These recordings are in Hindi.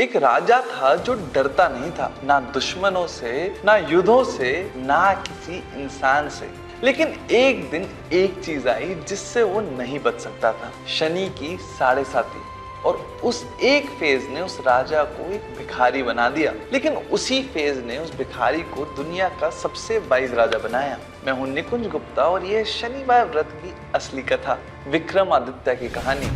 एक राजा था जो डरता नहीं था, ना दुश्मनों से, ना युद्धों से, ना किसी इंसान से। लेकिन एक दिन एक चीज आई जिससे वो नहीं बच सकता था, शनि की साढ़े साती। और उस एक फेज ने उस राजा को एक भिखारी बना दिया, लेकिन उसी फेज ने उस भिखारी को दुनिया का सबसे वाइज राजा बनाया। मैं हूं निकुंज गुप्ता और ये शनिवार व्रत की असली कथा, विक्रमादित्य की कहानी।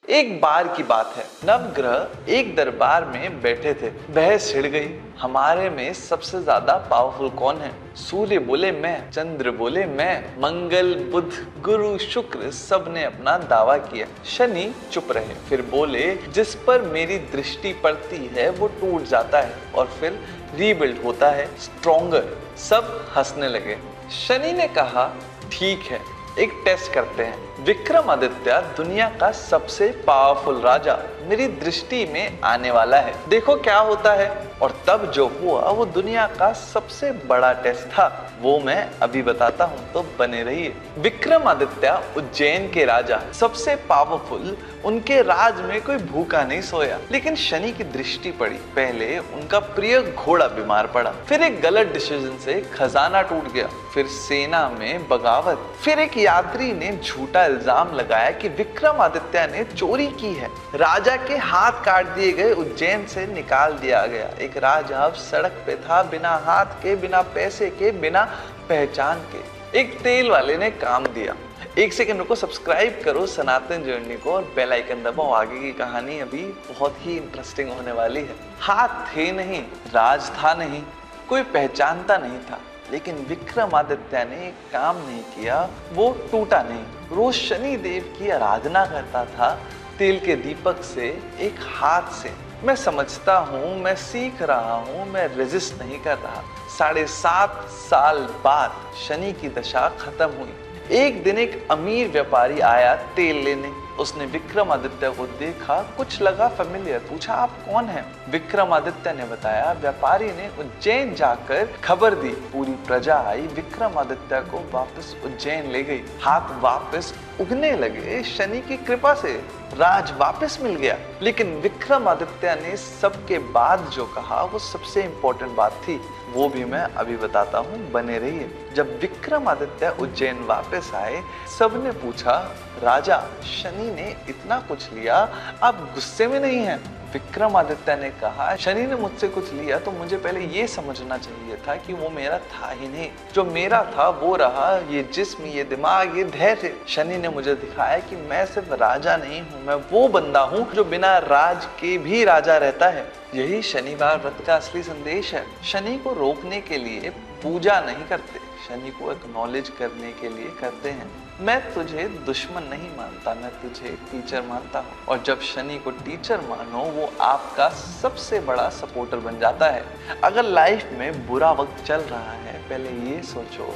एक बार की बात है, नवग्रह एक दरबार में बैठे थे। बहस छिड़ गई, हमारे में सबसे ज्यादा पावरफुल कौन है। सूर्य बोले मैं, चंद्र बोले मैं, मंगल, बुध, गुरु, शुक्र सब ने अपना दावा किया। शनि चुप रहे, फिर बोले जिस पर मेरी दृष्टि पड़ती है वो टूट जाता है और फिर रीबिल्ड होता है, स्ट्रॉन्गर। सब हंसने लगे। शनि ने कहा ठीक है, एक टेस्ट करते हैं। विक्रमादित्य दुनिया का सबसे पावरफुल राजा मेरी दृष्टि में आने वाला है, देखो क्या होता है। और तब जो हुआ वो दुनिया का सबसे बड़ा टेस्ट था, वो मैं अभी बताता हूँ, तो बने रहिए। विक्रमादित्य उज्जैन के राजा, सबसे पावरफुल। उनके राज में कोई भूखा नहीं सोया, लेकिन शनि की दृष्टि पड़ी। पहले उनका प्रिय घोड़ा बीमार पड़ा, फिर एक गलत डिसीजन से खजाना टूट गया, फिर सेना में बगावत, फिर एक यात्री ने झूठा इल्जाम लगाया कि विक्रमादित्य ने चोरी की है। राजा के हाथ काट दिए गए, उज्जैन से निकाल दिया गया। एक राजा अब सड़क पे था, बिना हाथ के, बिना पैसे के, बिना पहचान के। एक तेल वाले ने काम दिया। एक सेकंड रुको, सब्सक्राइब करो सनातन जर्नी को और बेल आइकन दबाओ, आगे की कहानी अभी बहुत ही इंटरेस्टिंग होने वाली है। हाथ थे नहीं, राज था नहीं, कोई पहचानता नहीं था, लेकिन विक्रमादित्य ने एक काम नहीं किया, वो टूटा नहीं। रोज शनि देव की आराधना करता था, तेल के दीपक से, एक हाथ से। मैं समझता हूँ, मैं सीख रहा हूँ, मैं रेजिस्ट नहीं कर रहा। 7.5 साल बाद शनि की दशा खत्म हुई। एक दिन एक अमीर व्यापारी आया तेल लेने। उसने विक्रमादित्य को देखा, कुछ लगा फेमिलियर, पूछा आप कौन हैं? विक्रमादित्य ने बताया। व्यापारी ने उज्जैन जाकर खबर दी, पूरी प्रजा आई, विक्रमादित्य को वापस उज्जैन ले गई। हाथ वापस उगने लगे, शनि की कृपा से राज वापस मिल गया। लेकिन विक्रमादित्य ने सबके बाद जो कहा वो सबसे इंपॉर्टेंट बात थी, वो भी मैं अभी बताता हूँ, बने रहिए। जब विक्रमादित्य उज्जैन वापस आए, सबने पूछा राजा, शनि ने इतना कुछ लिया, आप गुस्से में नहीं हैं? विक्रमादित्य ने कहा शनि ने मुझसे कुछ लिया तो मुझे पहले ये समझना चाहिए था कि वो मेरा था ही नहीं। जो मेरा था वो रहा, ये जिस्म, ये दिमाग, ये धैर्य। शनि ने मुझे दिखाया कि मैं सिर्फ राजा नहीं हूँ, मैं वो बंदा हूँ जो बिना राज के भी राजा रहता है। यही शनिवार व्रत का असली संदेश है। शनि को रोकने के लिए पूजा नहीं करते, शनि को एक्नॉलेज करने के लिए करते हैं। मैं तुझे दुश्मन नहीं मानता, मैं तुझे टीचर मानता हूँ। और जब शनि को टीचर मानो, वो आपका सबसे बड़ा सपोर्टर बन जाता है। अगर लाइफ में बुरा वक्त चल रहा है, पहले ये सोचो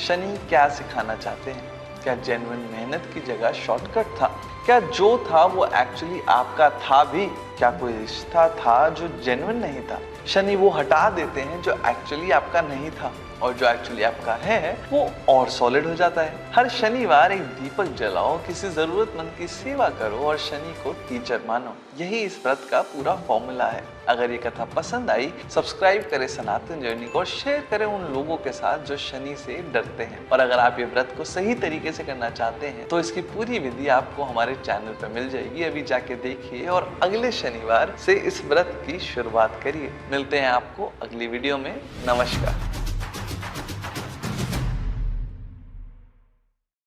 शनि क्या सिखाना चाहते हैं। क्या जेन्युइन मेहनत की जगह शॉर्टकट था? क्या जो था वो एक्चुअली आपका था भी? क्या कोई रिश्ता था जो जेन्युइन नहीं था? शनि वो हटा देते हैं जो एक्चुअली आपका नहीं था, और जो एक्चुअली आपका है वो और सॉलिड हो जाता है। हर शनिवार एक दीपक जलाओ, किसी जरूरतमंद की सेवा करो और शनि को टीचर मानो। यही इस व्रत का पूरा फॉर्मूला है। अगर ये कथा पसंद आई, सब्सक्राइब करें सनातन जर्नी को और शेयर करें उन लोगों के साथ जो शनि से डरते हैं। और अगर आप ये व्रत को सही तरीके से करना चाहते हैं तो इसकी पूरी विधि आपको हमारे चैनल पर मिल जाएगी, अभी जाके देखिए और अगले शनिवार से इस व्रत की शुरुआत करिए। मिलते हैं आपको अगली वीडियो में। नमस्कार।